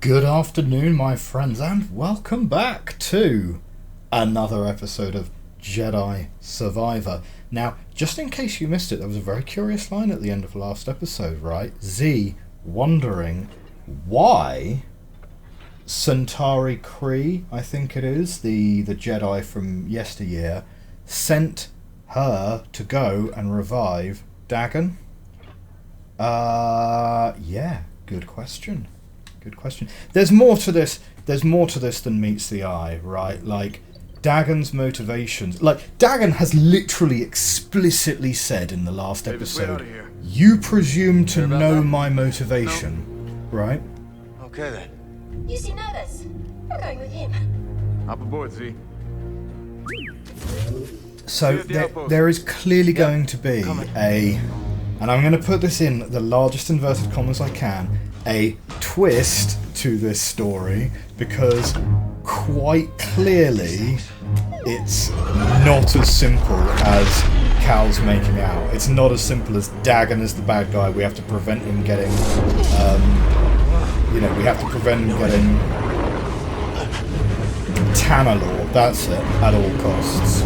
Good afternoon, my friends, and welcome back to another episode of Jedi Survivor. Now, just in case you missed it, there was a very curious line at the end of last episode, right? Z wondering why Centauri Kree, I think it is, the Jedi from yesteryear, sent her to go and revive Dagan. Yeah, good question. Good question. There's more to this than meets the eye, right? Like, Dagan's motivations. Like, Dagan has literally explicitly said in the last episode, you presume to know my motivation, right? Okay then. You seem nervous. We're going with him. Hop aboard, Z. So there is clearly going to be and I'm going to put this in the largest inverted commas I can, a twist to this story, because quite clearly it's not as simple as Cal's making out. It's not as simple as Dagan is the bad guy. We have to prevent him getting, we have to prevent him getting Tanalor. That's it, at all costs.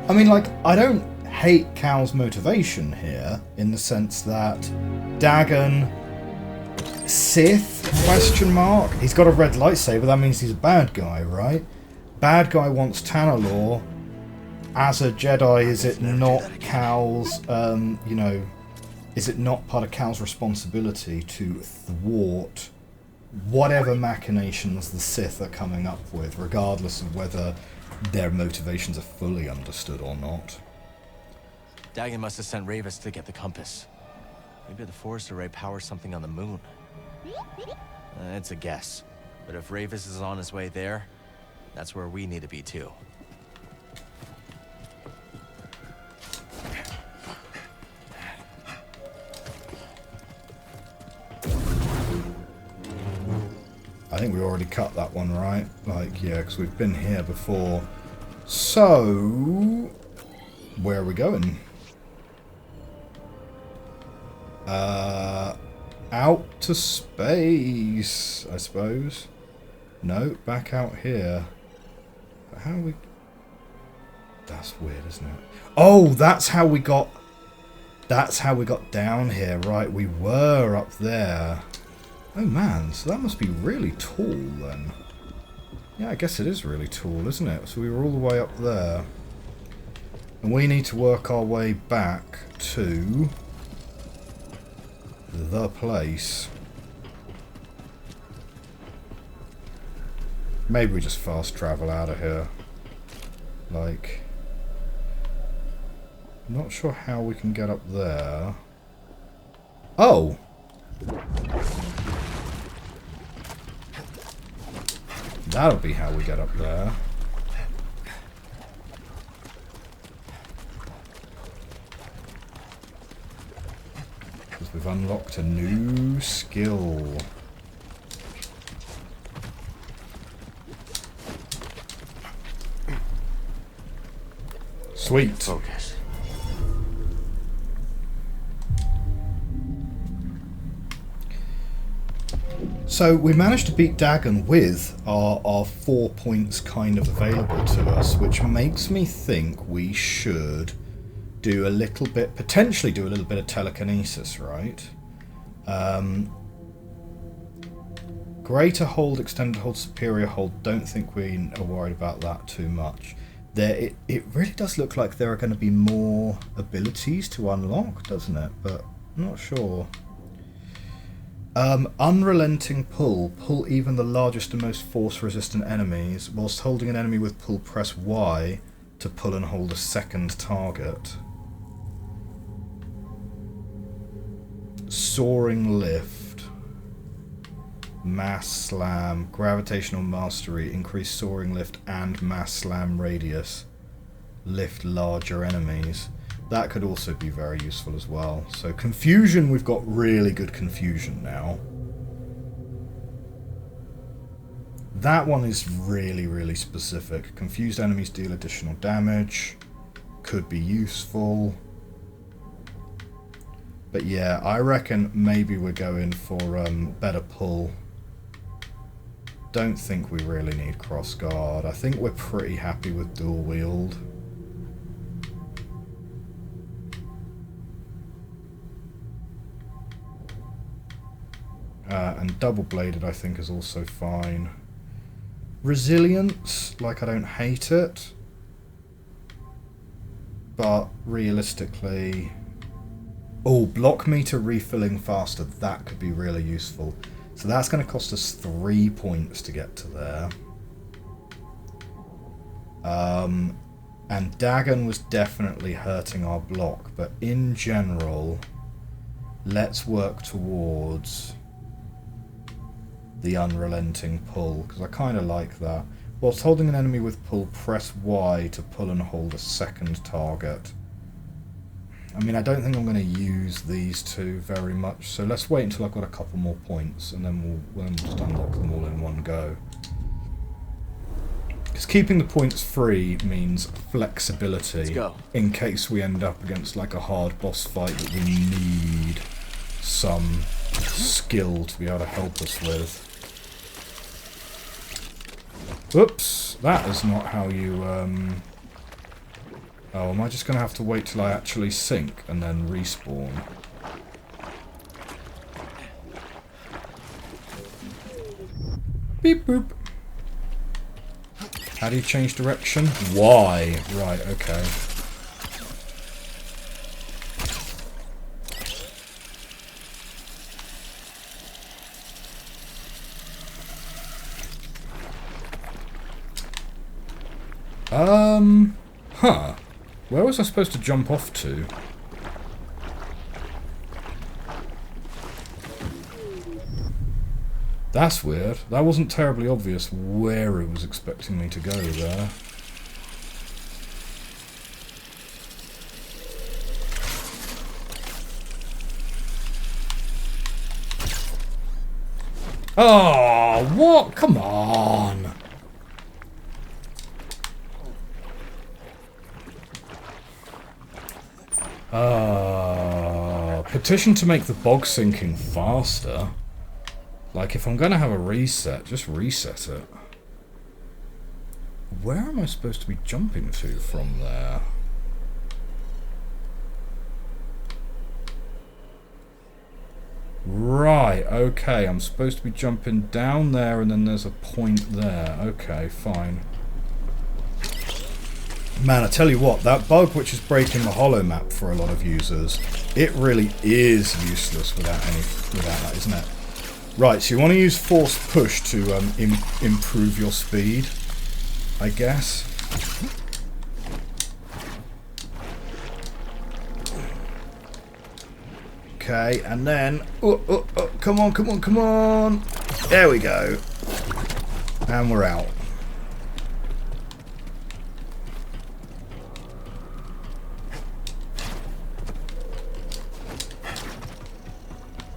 I mean, like, I don't hate Cal's motivation here, in the sense that Dagan, Sith, question mark, he's got a red lightsaber, that means he's a bad guy, right? Bad guy wants Tanalor. As a Jedi, is it not Cal's, is it not part of Cal's responsibility to thwart whatever machinations the Sith are coming up with, regardless of whether their motivations are fully understood or not? Dagan must have sent Ravis to get the compass. Maybe the Force Array powers something on the moon. It's a guess. But if Ravis is on his way there, that's where we need to be too. I think we already cut that one, right? Like, yeah, because we've been here before. So, where are we going? Out to space, I suppose. No, back out here. But how we... That's weird, isn't it? Oh, that's how we got... That's how we got down here, right? We were up there. Oh man, so that must be really tall then. Yeah, I guess it is really tall, isn't it? So we were all the way up there. And we need to work our way back to the place. Maybe we just fast travel out of here. Like, I'm not sure how we can get up there. Oh! That'll be how we get up there. Because we've unlocked a new skill. Sweet. Focus. So we managed to beat Dagan with our 4 points kind of available to us, which makes me think we should do a little bit, potentially do a little bit of telekinesis, right? Greater hold, extended hold, superior hold, don't think we are worried about that too much. It really does look like there are going to be more abilities to unlock, doesn't it? But I'm not sure. Unrelenting pull. Pull even the largest and most force-resistant enemies. Whilst holding an enemy with pull, press Y to pull and hold a second target. Soaring lift. Mass slam. Gravitational mastery. Increase soaring lift and mass slam radius. Lift larger enemies. That could also be very useful as well. So confusion, we've got really good confusion now. That one is really, really specific. Confused enemies deal additional damage. Could be useful. But yeah, I reckon maybe we're going for better pull. Don't think we really need crossguard. I think we're pretty happy with dual wield. And double bladed I think is also fine. Resilience, like I don't hate it. But realistically... Oh, block meter refilling faster, that could be really useful. So that's going to cost us 3 points to get to there. And Dagan was definitely hurting our block, but in general, let's work towards the unrelenting pull, because I kind of like that. Whilst holding an enemy with pull, press Y to pull and hold a second target. I mean, I don't think I'm going to use these two very much, so let's wait until I've got a couple more points, and then we'll just unlock them all in one go. Because keeping the points free means flexibility. Let's go. In case we end up against like a hard boss fight that we need some skill to be able to help us with. Oops, that is not how you... Oh, am I just going to have to wait till I actually sink and then respawn? Beep boop. How do you change direction? Y. Right, okay. Huh. Where was I supposed to jump off to? That's weird. That wasn't terribly obvious where it was expecting me to go there. Oh, what? Come on! Petition to make the bog sinking faster. Like, if I'm going to have a reset, just reset it. Where am I supposed to be jumping to from there? Right, okay, I'm supposed to be jumping down there and then there's a point there. Okay, fine. Man, I tell you what, that bug which is breaking the holo map for a lot of users, it really is useless without that, isn't it? Right, so you want to use force push to improve your speed, I guess. Okay, and then... Oh, come on, come on, come on! There we go. And we're out.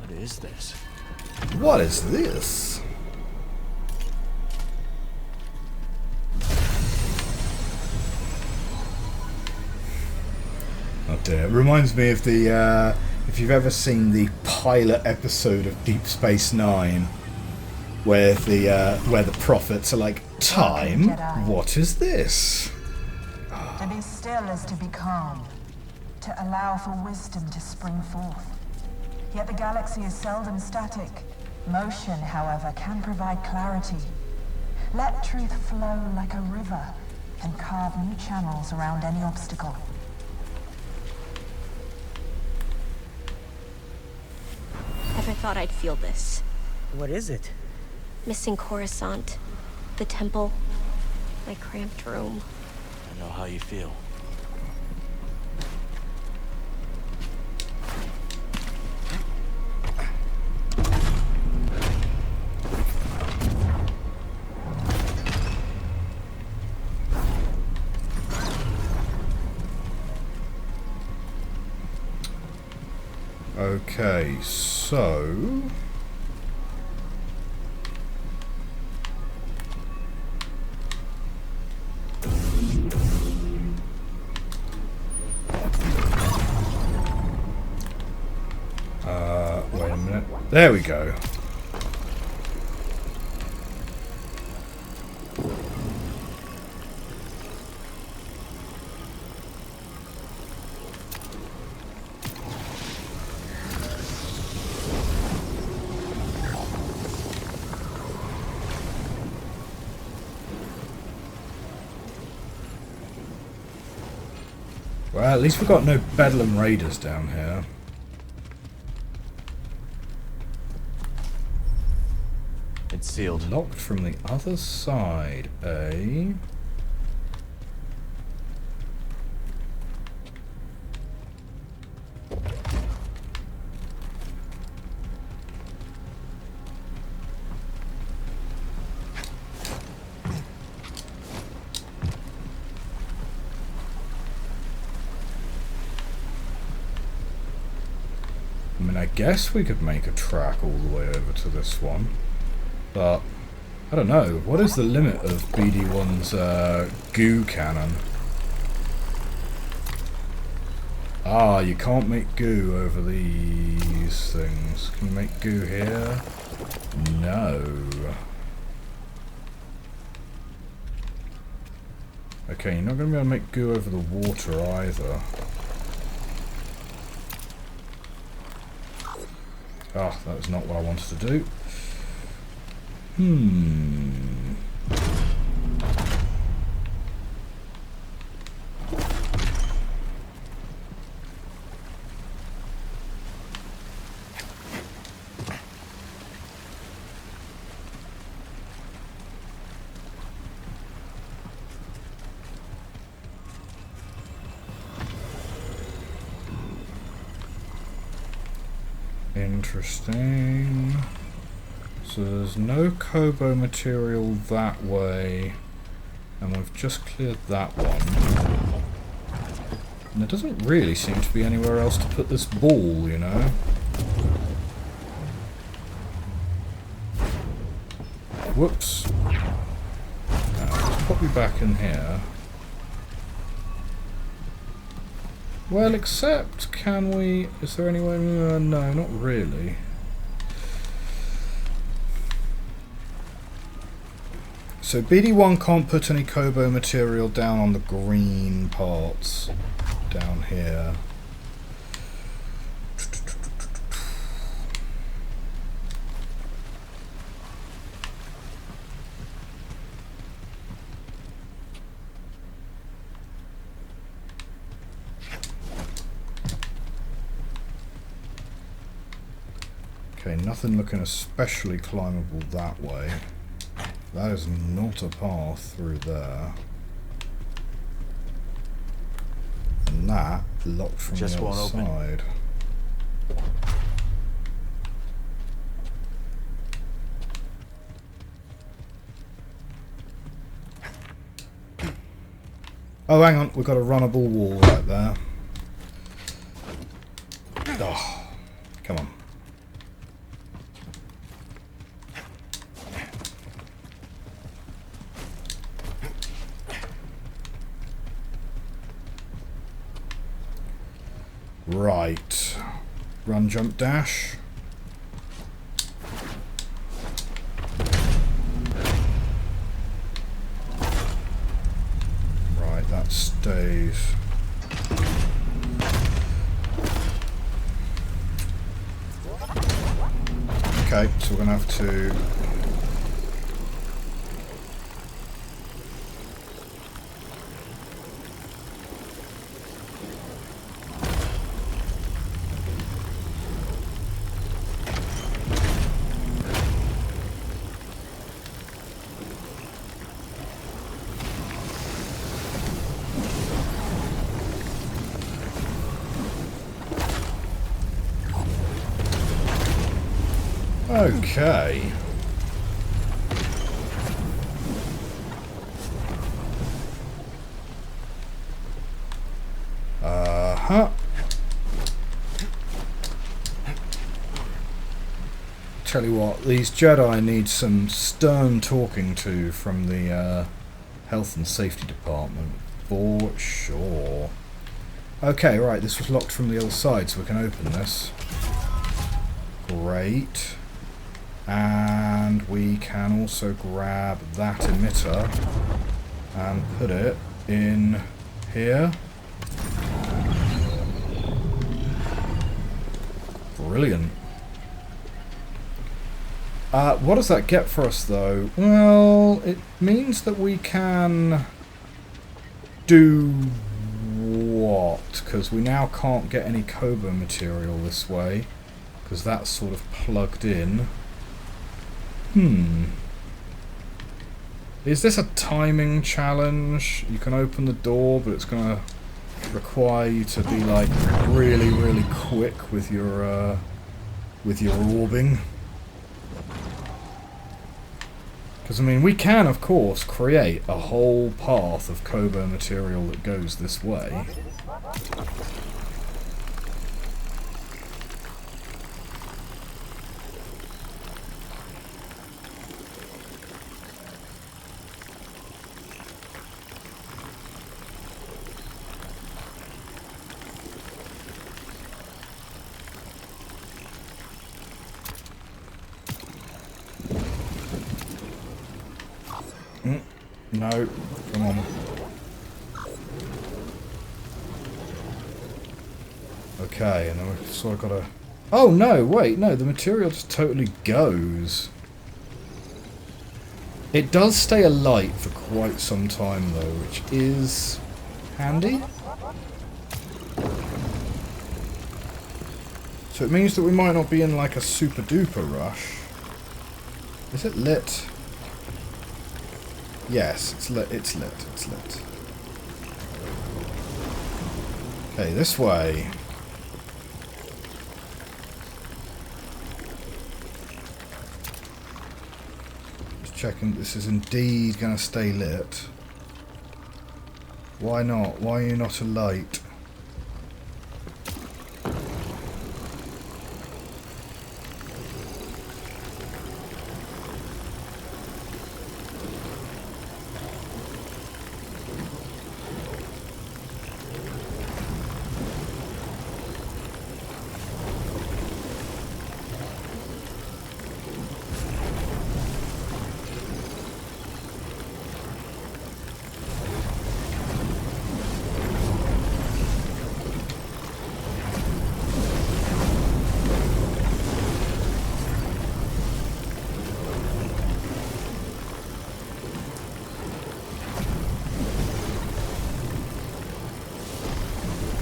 What is this? What is this? Oh dear, it reminds me of the... if you've ever seen the pilot episode of Deep Space Nine, where the prophets are like, "Time? What is this?" To be still is to be calm, to allow for wisdom to spring forth. Yet the galaxy is seldom static. Motion, however, can provide clarity. Let truth flow like a river and carve new channels around any obstacle. Never thought I'd feel this. What is it? Missing Coruscant, the temple, my cramped room. I know how you feel. Okay, so... wait a minute. There we go. Well, at least we've got no Bedlam Raiders down here. It's sealed. Locked from the other side, eh? I mean, I guess we could make a track all the way over to this one, but I don't know. What is the limit of BD1's goo cannon? Ah, you can't make goo over these things. Can you make goo here? No. Okay, you're not going to be able to make goo over the water either. Ah, that was not what I wanted to do. Interesting. So there's no Kobo material that way, and we've just cleared that one. And there doesn't really seem to be anywhere else to put this ball, you know? Whoops. Now, let's pop you back in here. Well, except, can we... Is there any way... no, not really. So BD1 can't put any Kobo material down on the green parts down here. Okay, nothing looking especially climbable that way. That is not a path through there. And that locked from Just the won't other open. side. Oh, hang on, we've got a runnable wall right there. Oh, come on. Right. Run, jump, dash. Right, that stays. Okay, so we're going to have to... Okay. Uh-huh. tell you what, these Jedi need some stern talking to from the Health and Safety Department, for sure. Okay, right, this was locked from the other side, so we can open this. Great. And we can also grab that emitter and put it in here. Brilliant. What does that get for us, though? Well, it means that we can do what? Because we now can't get any Kobo material this way, because that's sort of plugged in. Is this a timing challenge? You can open the door, but it's going to require you to be like really, really quick with your orbing. Because I mean, we can of course create a whole path of Kobo material that goes this way. No, come on. Okay, and then we've sort of got to... Oh no, wait, no, the material just totally goes. It does stay alight for quite some time though, which is handy. So it means that we might not be in like a super duper rush. Is it lit? Yes, it's lit, it's lit, it's lit. Okay, this way. Just checking this is indeed going to stay lit. Why not? Why are you not alight?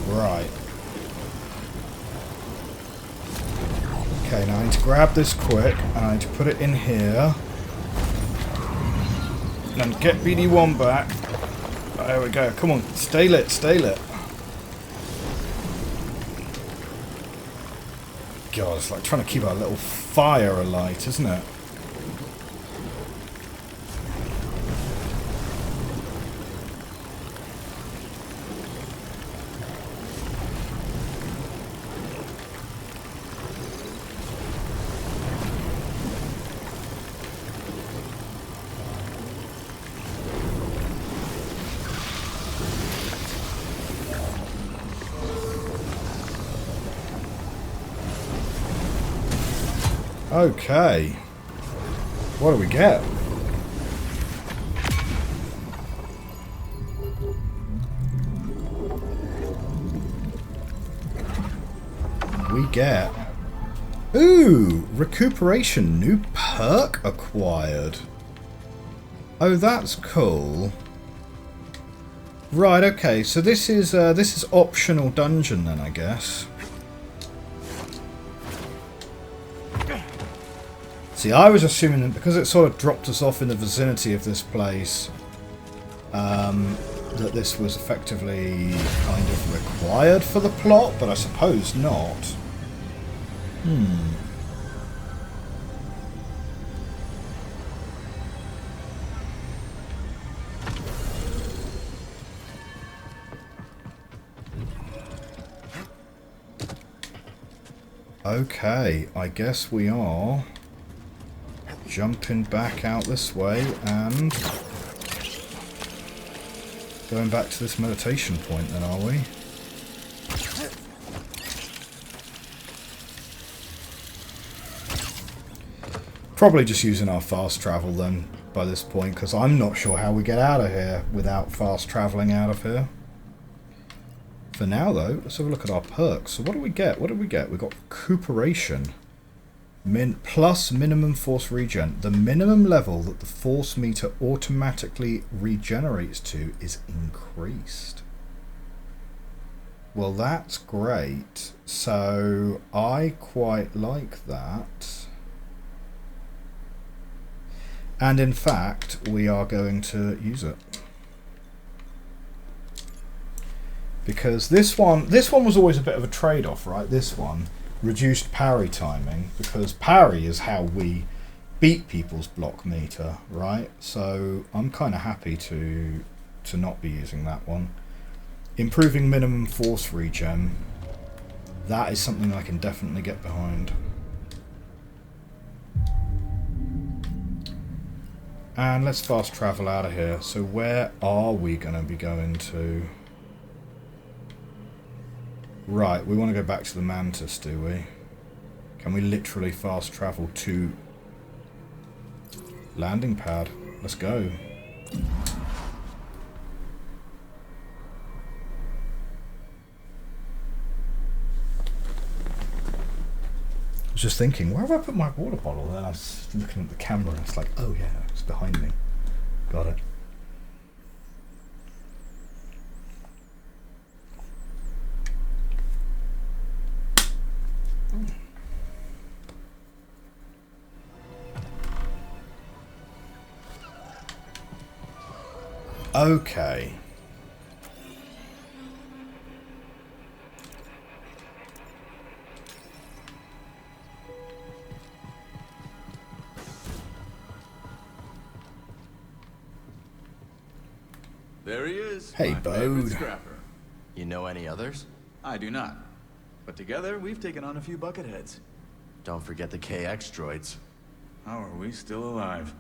Right. Okay, now I need to grab this quick, and I need to put it in here. And get BD1 back. There we go. Come on, stay lit, stay lit. God, it's like trying to keep our little fire alight, isn't it? Okay. What do we get? We get... Ooh! Recuperation. New perk acquired. Oh, that's cool. Right, okay. So this is optional dungeon then, I guess. See, I was assuming that because it sort of dropped us off in the vicinity of this place, that this was effectively kind of required for the plot, but I suppose not. Okay, I guess we are jumping back out this way and going back to this meditation point then, are we? Probably just using our fast travel then by this point, because I'm not sure how we get out of here without fast travelling out of here. For now though, let's have a look at our perks. So what do we get? What did we get? We got recuperation. Plus minimum force regen. The minimum level that the force meter automatically regenerates to is increased. Well, that's great. So I quite like that. And in fact, we are going to use it. Because this one was always a bit of a trade-off, right? This one. Reduced parry timing, because parry is how we beat people's block meter, right? So I'm kind of happy to not be using that one. Improving minimum force regen, that is something I can definitely get behind. And let's fast travel out of here. So where are we going to be going to? Right, we want to go back to the Mantis, do we? Can we literally fast travel to landing pad? Let's go. I was just thinking, where have I put my water bottle? Then I was looking at the camera and it's like, oh yeah, it's behind me. Got it. Okay. There he is. Hey, my favorite Bode. scrapper. You know any others? I do not. But together, we've taken on a few bucketheads. Don't forget the KX droids. How are we still alive?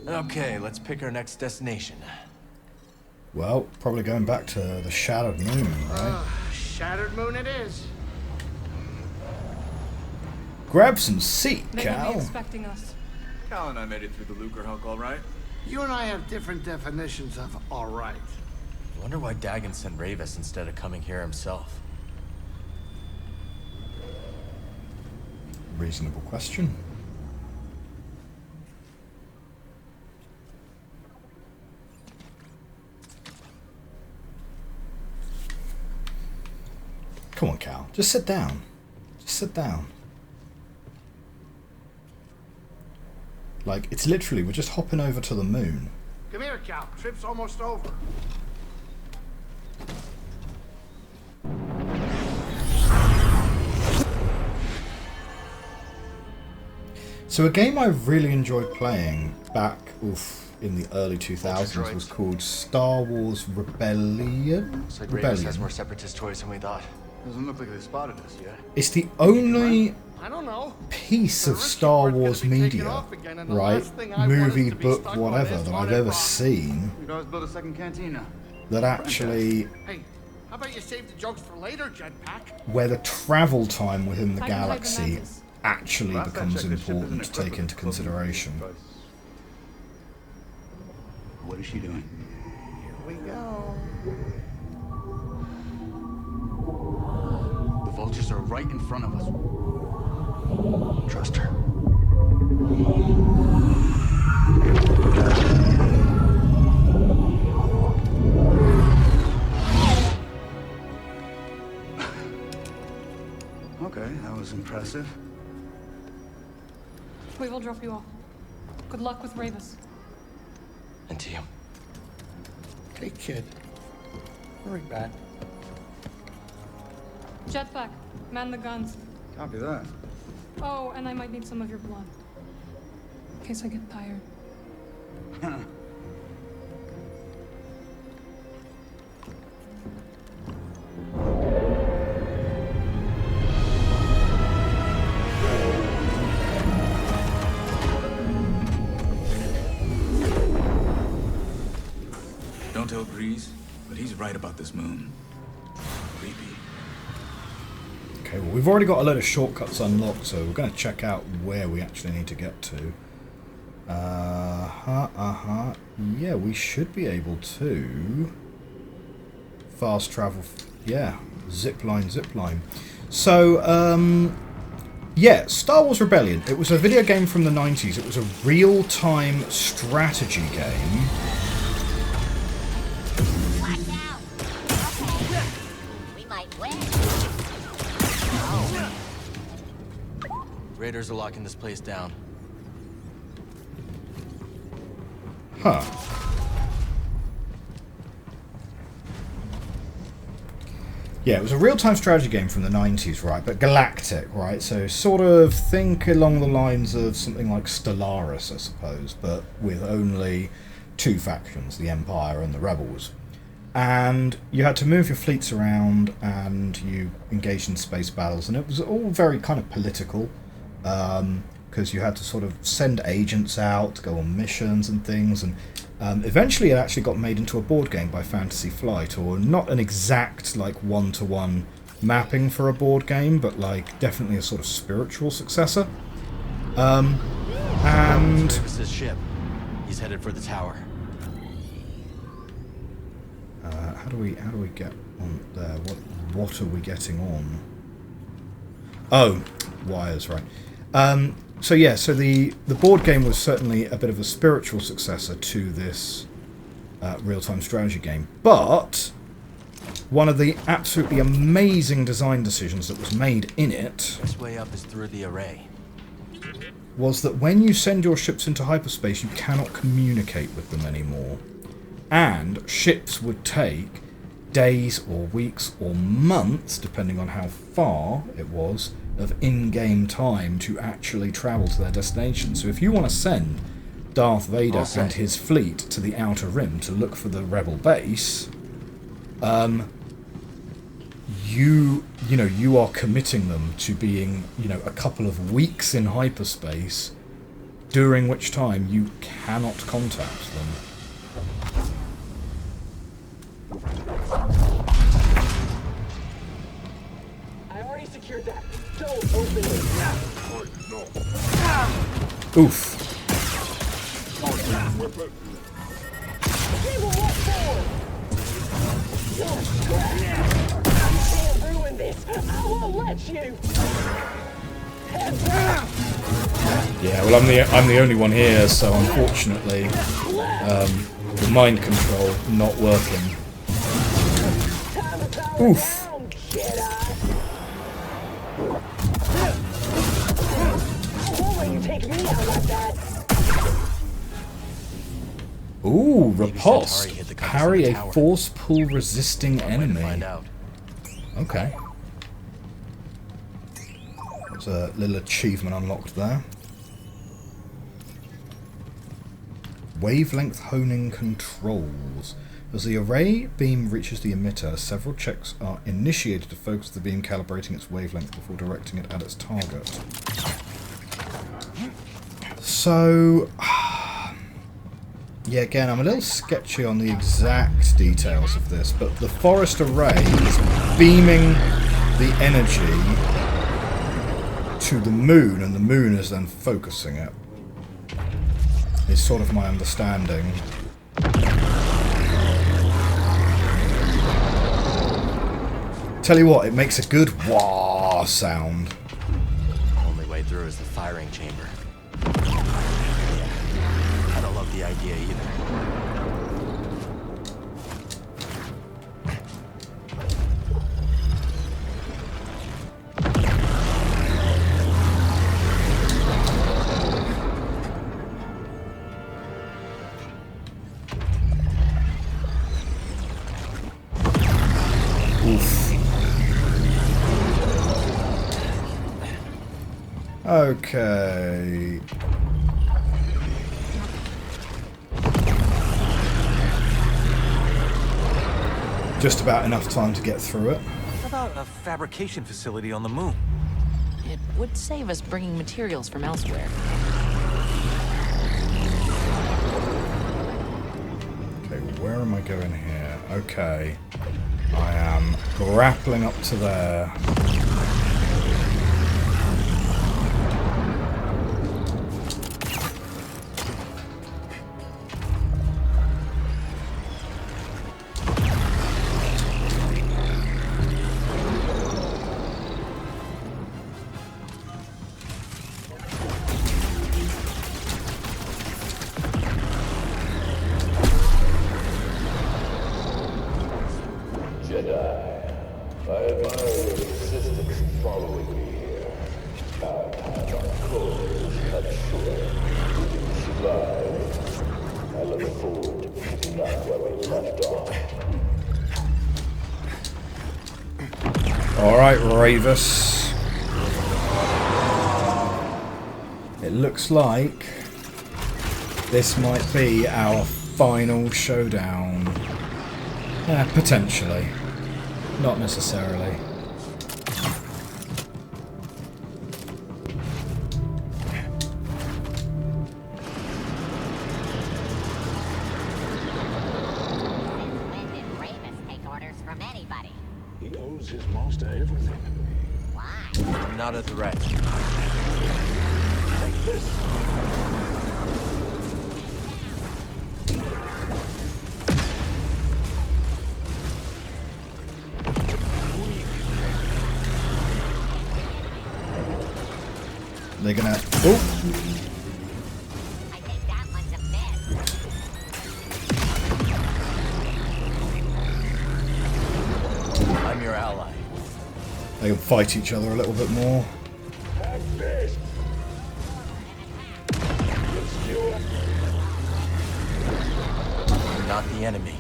Okay, let's pick our next destination. Well, probably going back to the Shattered Moon, right? Shattered Moon it is. Grab some seat, They will be Cal. expecting us. Cal and I made it through the Lucrehulk all right. You and I have different definitions of all right. I wonder why Dagan sent Ravis instead of coming here himself. Reasonable question. Come on, Cal. Just sit down. Just sit down. Like, it's literally, we're just hopping over to the moon. Come here, Cal. Trip's almost over. So a game I really enjoyed playing back in the early 2000s was called Star Wars Rebellion. Looks like Ravis has more separatist toys than we thought. Doesn't look like they spotted us yet. It's the only I don't know. piece The of Richie Star weren't gonna Wars be taken media, off again, and the right, last thing I want movie, is to be book, stuck on whatever, this that I've haunted ever rock. seen We could always build a second cantina. that actually, Hey, how about you save the jokes for later, Jetpack? where the travel time within the I can hide the galaxy Mantis. actually Last I becomes checked, the ship important isn't to take equipped into with cloaking consideration. device. What is she doing? Here we go. The vultures are right in front of us. Trust her. Okay, that was impressive. We will drop you off. Good luck with Ravis. And to you. Hey, kid. Hurry back. Jetpack, man the guns. Copy that. Oh, and I might need some of your blood. In case I get tired. Santo agrees, but he's right about this moon. Creepy. Okay, well, we've already got a load of shortcuts unlocked, so we're going to check out where we actually need to get to. Yeah, we should be able to fast travel. Yeah, zipline. So, yeah, Star Wars Rebellion. It was a video game from the 90s. It was a real-time strategy game. Watch out! Okay. We might win. Raiders are locking this place down. Huh. Yeah, it was a real-time strategy game from the 90s, right? But galactic, right? So sort of think along the lines of something like Stellaris, I suppose, but with only two factions, the Empire and the Rebels. And you had to move your fleets around, and you engaged in space battles, and it was all very kind of political, because you had to sort of send agents out to go on missions and things, and eventually it actually got made into a board game by Fantasy Flight, or not an exact like one-to-one mapping for a board game, but like definitely a sort of spiritual successor. And Davis's ship. He's headed for the tower. how do we get on there? What are we getting on? Oh, wires, right. So yeah, so the board game was certainly a bit of a spiritual successor to this real-time strategy game. But one of the absolutely amazing design decisions that was made in it Best way up is through the array. was that when you send your ships into hyperspace, you cannot communicate with them anymore. And ships would take days or weeks or months, depending on how far it was, of in-game time to actually travel to their destination. So if you want to send Darth Vader and his fleet to the Outer Rim to look for the Rebel base, you are committing them to being, a couple of weeks in hyperspace, during which time you cannot contact them. I already secured that. Don't open it. Oof. You can't ruin this. I won't let you. Yeah, well, I'm the only one here, so unfortunately, the mind control not working. Oof. Ooh, riposte. Parry a force pull resisting enemy. Okay. There's a little achievement unlocked there. Wavelength honing controls. As the array beam reaches the emitter, several checks are initiated to focus the beam, calibrating its wavelength before directing it at its target. So, yeah, again, I'm a little sketchy on the exact details of this, but the forest array is beaming the energy to the moon, and the moon is then focusing it. Is sort of my understanding. Tell you what, it makes a good wah sound. Only way through is the firing chamber. Yeah, I don't love the idea either. Okay. Just about enough time to get through it. How about a fabrication facility on the moon? It would save us bringing materials from elsewhere. Okay, where am I going here? Okay. I am grappling up to there. Alright, Ravis. It looks like this might be our final showdown. Potentially. Not necessarily. Not a threat. Take this. They're gonna... Oh! I think that one's a miss. I'm your ally. They can fight each other a little bit more. Have this. It's you. You're not the enemy.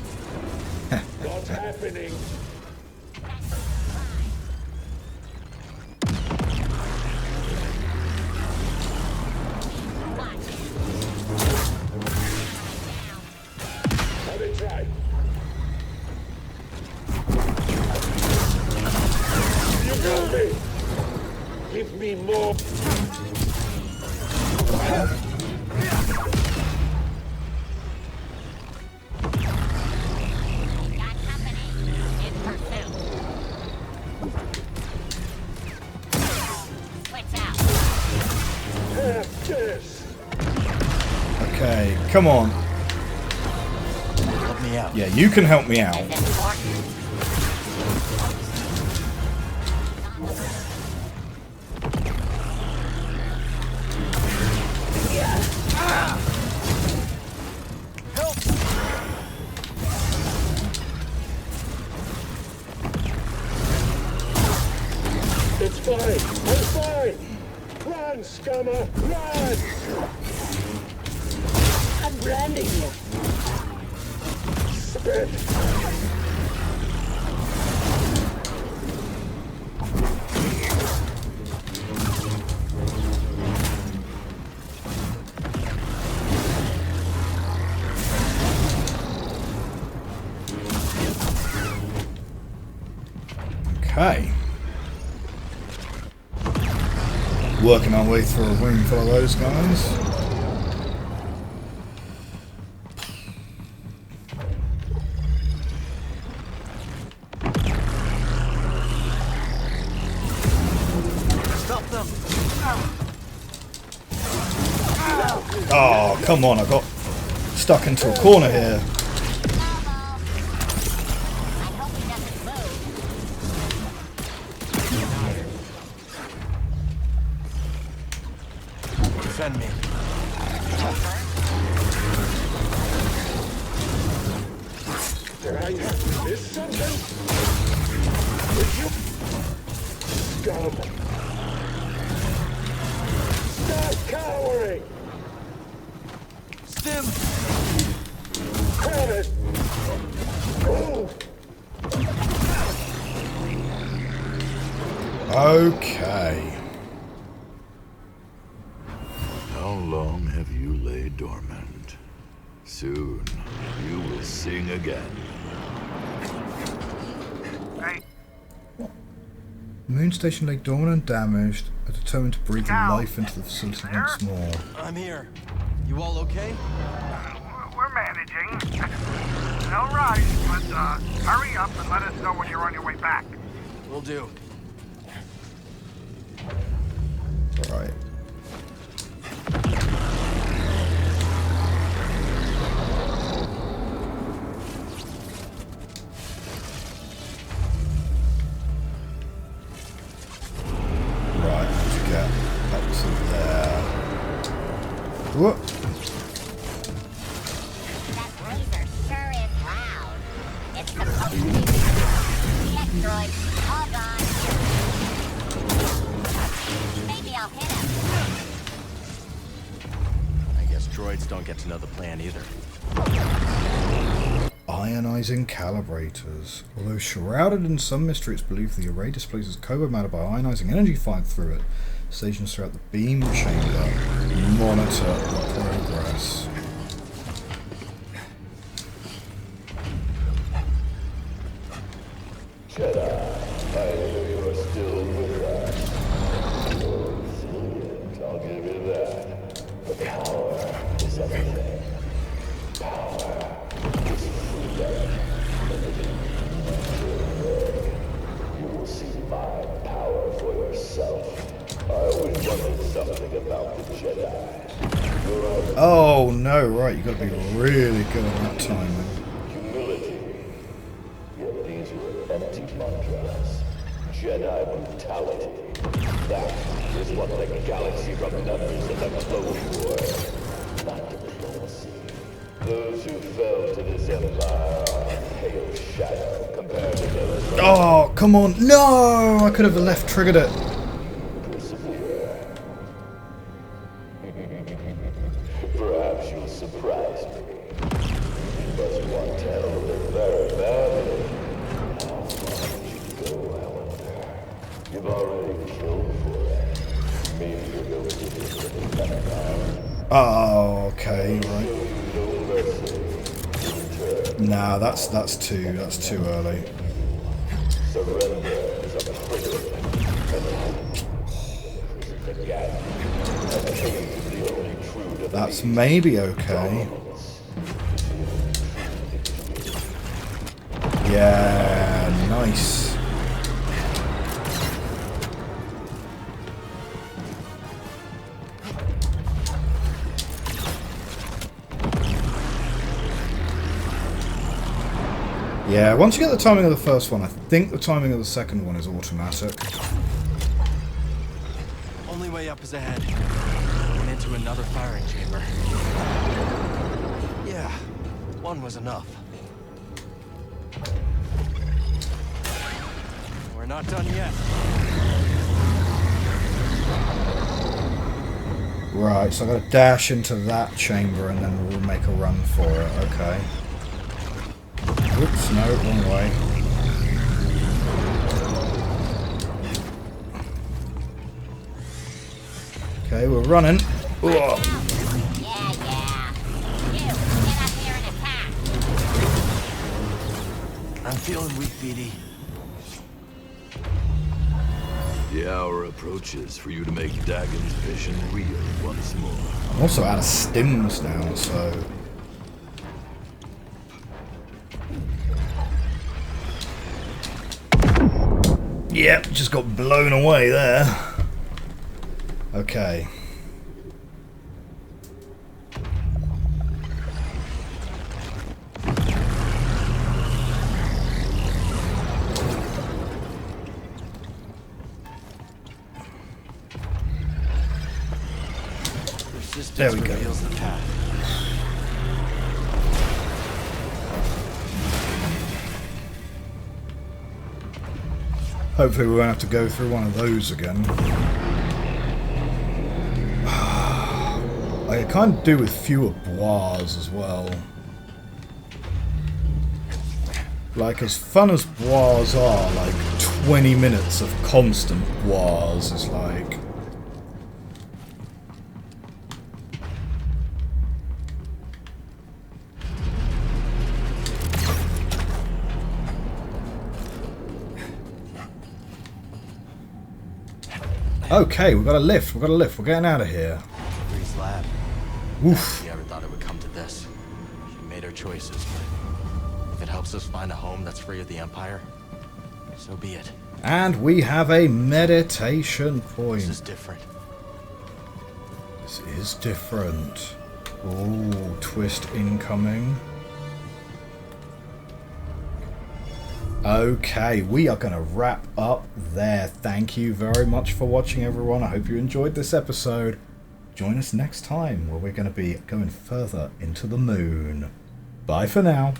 What's happening? Have it tried. You got me. Give me more. Got company. In pursuit. Switch out. Have this. Okay, come on. Help me out. Yeah, you can help me out. It's important. It's fine. I'm fine. Run, scummer. Run. I'm branding you. Spit. Okay. Working our way through a room full of those guys. Stop them. Oh, come on, I got stuck into a corner here. Defend me. Did I miss something? Did you? Scum. Stop cowering! Stim. Have it! Move! Okay. How long have you laid dormant? Soon, you will sing again. Moon station lay dormant and damaged. Are determined to breathe life into the facility once more. I'm here. You all okay? We're managing. No But hurry up and let us know when you're on your way back. Will do. Right. Right, let's get up to there. Whoop. That laser sure is loud. It's supposed to be check droid. All gone. Maybe I'll hit him. I guess droids don't get to know the plan either. Ionizing calibrators. Although shrouded in some mystery, it's believed the array displays as cobalt matter by ionizing energy fired through it. Stations throughout the beam chamber monitor the progress. Jedi, I hear you're still with us. Resilient, I'll give you that. But power is everything. Power is freedom. You will see my power for yourself. I always wondered something about the Jedi. Oh no, right, you gotta be really good at that timing. Humility. Yet these were empty mantras. Jedi brutality. That is what the galaxy remembers in the Clone Wars. Not diplomacy. Those who fell to this empire are a pale shadow compared to those. Oh, come on. No! I could have left triggered it. Perhaps you'll surprise me. But one tell the very badly. How far did you go, I wonder? You've already killed for it. Maybe you're going to do it now. Oh, okay, right. Nah, that's too early. Surrender is a prison. That's maybe okay. Yeah, nice. Yeah, once you get the timing of the first one, I think the timing of the second one is automatic. Only way up is ahead. And into another firing chamber. Yeah, one was enough. We're not done yet. Right, so I gotta dash into that chamber and then we'll make a run for it, okay. Oops, no, wrong way. Okay, we're running. Whoa. Yeah. You, get up here and attack. I'm feeling weak, BD. The hour approaches for you to make Dagan's vision real once more. I'm also out of stims now, so... Yep, just got blown away there. Okay. There we go. Reveals the path. Hopefully we won't have to go through one of those again. I kind of do with fewer bois as well. Like, as fun as bois are, like 20 minutes of constant bois is like... Okay, we've got a lift, we're getting out of here. Bree's lab. Oof. She ever thought it would come to this. She made her choices, but it helps us find a home that's free of the Empire, so be it. And we have a meditation point. This is different. This is different. Oh, twist incoming. Okay, we are going to wrap up there. Thank you very much for watching, everyone. I hope you enjoyed this episode. Join us next time where we're going to be going further into the moon. Bye for now.